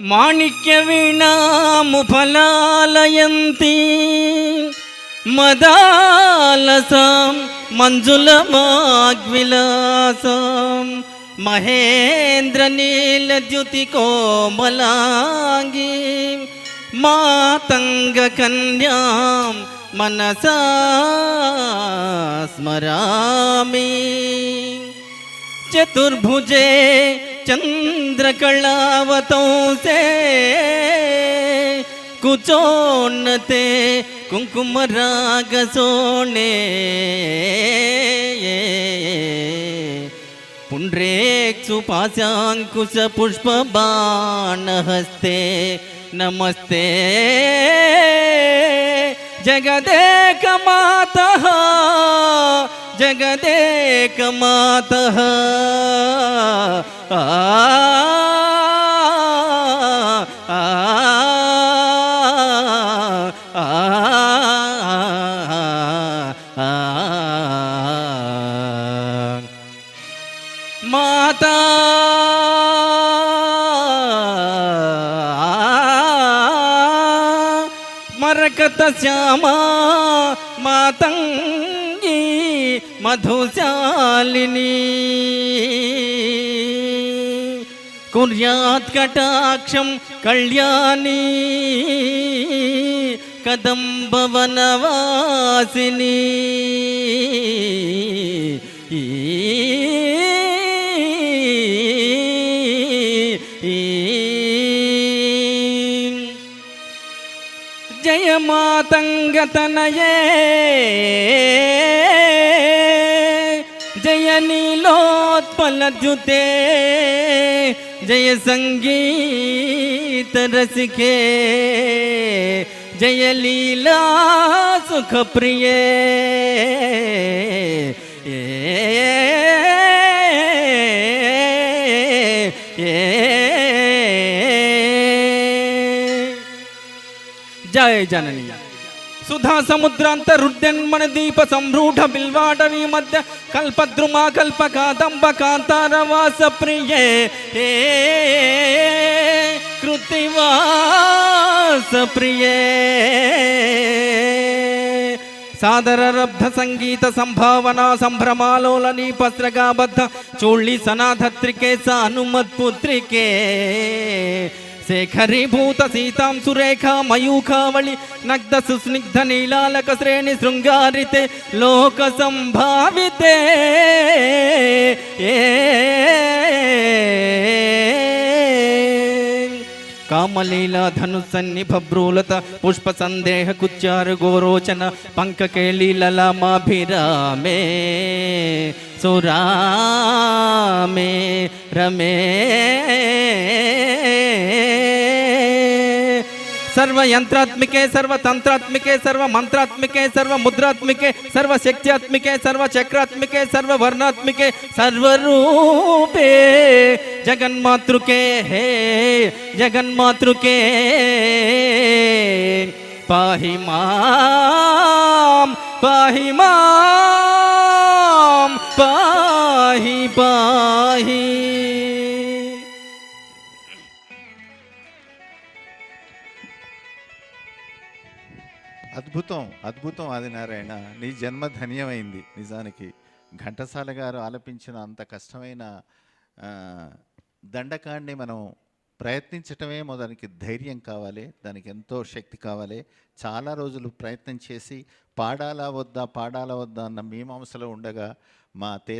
మాణిక్యవీణాముఫలాలయంతి మదాలసాం మంజులమాగ్విలాసాం మహేంద్రనీలద్యుతికోమలాంగీ మాతంగకన్యాం మనసా స్మరామి. చతుర్భుజే చంద్రకళావతంసే కుచోన్నతే కుంకుమరాగసోణే పుండ్రేక్షు పాశాంకుశ పుష్పబాణహస్తే నమస్తే జగదేకమాతః జగదేకమాతః. మాతా మరకత శ్యామా మాతంగీ మధుశాలిని కుర్యాత్ కటాక్షం కళ్యాణి కదంబవనవాసిని. జయ మాతంగతనయే జయ నీలోత్పలద్యుతే జయ సంగీత రసికే జయ లీలా సుఖ ప్రియే. జయ జనని సుధా సముద్రాంతరుద్యన్మణ దీప సంరూఢ బిల్వాటవీ మధ్య కల్పద్రుమా కల్పకాదంబ కాంతారవాస ప్రియే కృతివాస ప్రియే. సాదరరబ్ధ సంగీత సంభావనా సంభ్రమాలోలని పస్రగాబద్ధ చోళి సనాధత్రికే సానుమత్పుత్రికే శేఖరీభూత సీతాం సురేఖా మయూఖావళి నగ్ధ సుస్నిగ్ధ నీలాలక శ్రేణి శృంగారితే లోక సంభావితే కామలీలా ధనుసన్నిభ్రూలత పుష్ప సందేహ కుచ్చారు గోరోచన పంకకే లీలలామాభిరామే సురామే రమే. सर्वयंत्रात्मिके सर्वतंत्रात्मिके सर्वमंत्रात्मिके सर्वमुद्रात्मिके सर्वशक्त्यात्मिके सर्वचक्रात्मिके सर्ववर्णात्मिके सर्वरूपे जगन्मातृके हे जगन्मातृके पाहि मां पाहि मां पाहि पाहि. అద్భుతం అద్భుతం ఆదినారాయణ, నీ జన్మ ధన్యమైంది. నిజానికి ఘంటసాల గారు ఆలపించిన అంత కష్టమైన దండకాన్ని మనం ప్రయత్నించటమే దానికి ధైర్యం కావాలి, దానికి ఎంతో శక్తి కావాలి. చాలా రోజులు ప్రయత్నం చేసి పాడాలా వద్దా అన్న మీమాంసలో ఉండగా మా తేజ